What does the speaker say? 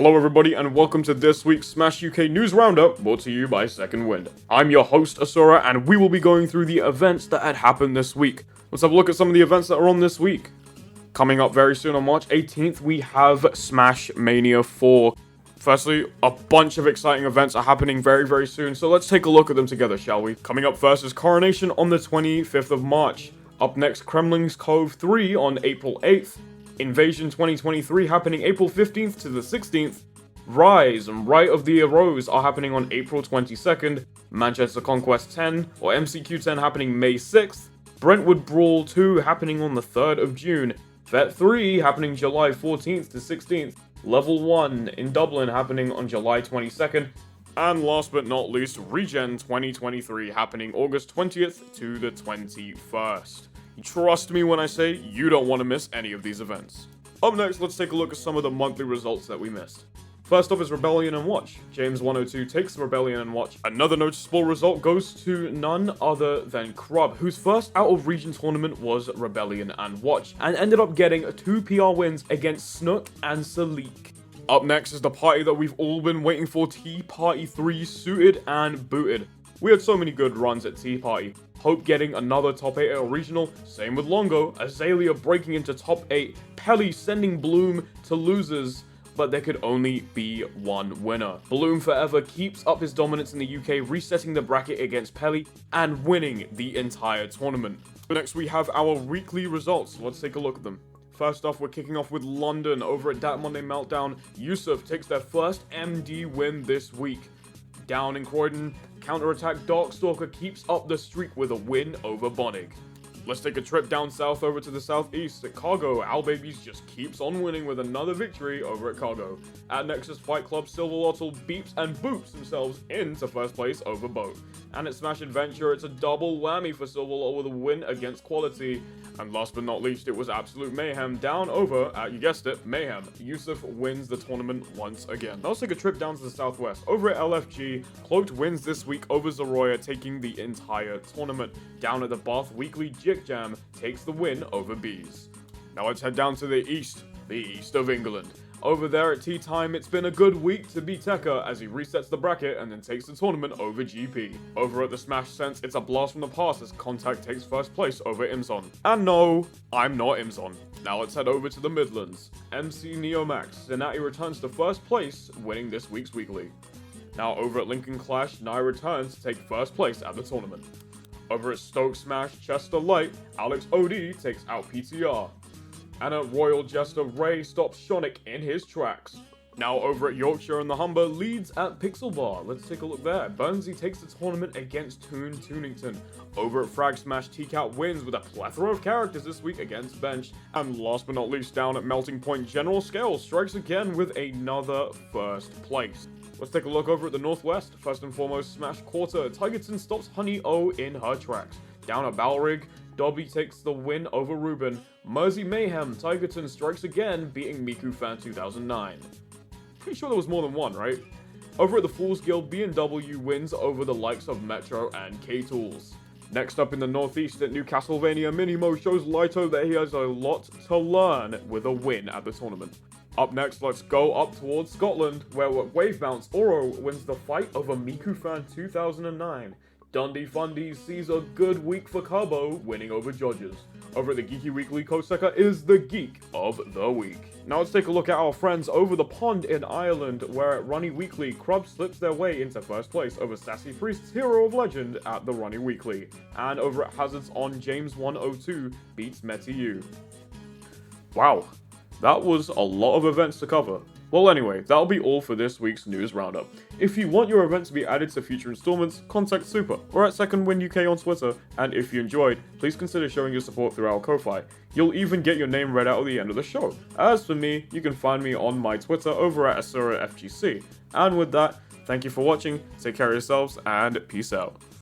Hello everybody and welcome to this week's Smash UK News Roundup, brought to you by Second Wind. I'm your host Asura and we will be going through the events that had happened this week. Let's have a look at some of the events that are on this week. Coming up very soon on March 18th, we have Smash Mania 4. Firstly, a bunch of exciting events are happening very soon, so let's take a look at them together, shall we? Coming up first is Coronation on the 25th of March. Up next, Kremlin's Cove 3 on April 8th. Invasion 2023 happening April 15th to the 16th. Rise and Right of the Arose are happening on April 22nd. Manchester Conquest 10 or MCQ 10 happening May 6th. Brentwood Brawl 2 happening on the 3rd of June. Vet 3 happening July 14th to 16th. Level 1 in Dublin happening on July 22nd. And last but not least, Regen 2023 happening August 20th to the 21st. Trust me when I say you don't want to miss any of these events. Up next, let's take a look at some of the monthly results that we missed. First off is Rebellion and Watch. James 102 takes Rebellion and Watch. Another noticeable result goes to none other than Krub, whose first out of region tournament was Rebellion and Watch, and ended up getting 2 PR wins against Snook and Salik. Up next is the party that we've all been waiting for, Tea Party 3 Suited and Booted. We had so many good runs at Tea Party. Hope getting another top 8 at a regional, same with Longo, Azalea breaking into top 8, Pelly sending Bloom to losers, but there could only be one winner. Bloom forever keeps up his dominance in the UK, resetting the bracket against Pelly and winning the entire tournament. Next we have our weekly results, let's take a look at them. First off, we're kicking off with London. Over at That Monday Meltdown, Yusuf takes their first MD win this week. Down in Croydon, Counterattack Darkstalker keeps up the streak with a win over Bonig. Let's take a trip down south over to the southeast. At Cargo, Owl Babies just keeps on winning with another victory over at Cargo. At Nexus Fight Club, Silver Lottle beeps and boops themselves into first place over Boat. And at Smash Adventure, it's a double whammy for Silver Lottle with a win against Quality. And last but not least, it was absolute mayhem down over at, you guessed it, Mayhem. Yusuf wins the tournament once again. Now let's take a trip down to the southwest. Over at LFG, Cloaked wins this week over Zeroya, taking the entire tournament. Down at the Bath Weekly, Jig Jam takes the win over Bees. Now let's head down to the east of England. Over there at Tea Time, it's been a good week to beat Tekka as he resets the bracket and then takes the tournament over GP. Over at the Smash Sense, it's a blast from the past as Contact takes first place over Imzon. And no, I'm not Imzon. Now let's head over to the Midlands. MC Neomax, Zenati returns to first place, winning this week's weekly. Now over at Lincoln Clash, Nai returns to take first place at the tournament. Over at Stoke Smash Chester Light, Alex OD takes out PTR. And at Royal Jester, Ray stops Shonic in his tracks. Now over at Yorkshire and the Humber, leads at Pixel Bar. Let's take a look there. Burnsy takes the tournament against Toon Tunington. Over at Frag Smash, T-Cat wins with a plethora of characters this week against Bench. And last but not least, down at Melting Point, General Scale strikes again with another first place. Let's take a look over at the Northwest. First and foremost, Smash Quarter. Tigerton stops Honey O in her tracks. Down at Balrig, Dobby takes the win over Ruben. Mersey Mayhem, Tigerton strikes again, beating Miku Fan 2009. Pretty sure there was more than one, right? Over at the Fools Guild, B&W wins over the likes of Metro and K-Tools. Next up in the Northeast at New Castlevania, Minimo shows Lito that he has a lot to learn with a win at the tournament. Up next, let's go up towards Scotland, where Wave Bounce Oro wins the fight over Miku Fan 2009. Dundee Fundy sees a good week for Carbo, winning over Judges. Over at the Geeky Weekly, Koseka is the Geek of the Week. Now let's take a look at our friends over the pond in Ireland, where at Runny Weekly, Krub slips their way into first place over Sassy Priest's Hero of Legend at the Runny Weekly. And over at Hazards on, James 102 beats Meti. Wow, that was a lot of events to cover. Well anyway, that'll be all for this week's news roundup. If you want your event to be added to future installments, contact Super or at Second Wind UK on Twitter, and if you enjoyed, please consider showing your support through our Ko-Fi. You'll even get your name read out at the end of the show. As for me, you can find me on my Twitter over at AsuraFGC. And with that, thank you for watching, take care of yourselves, and peace out.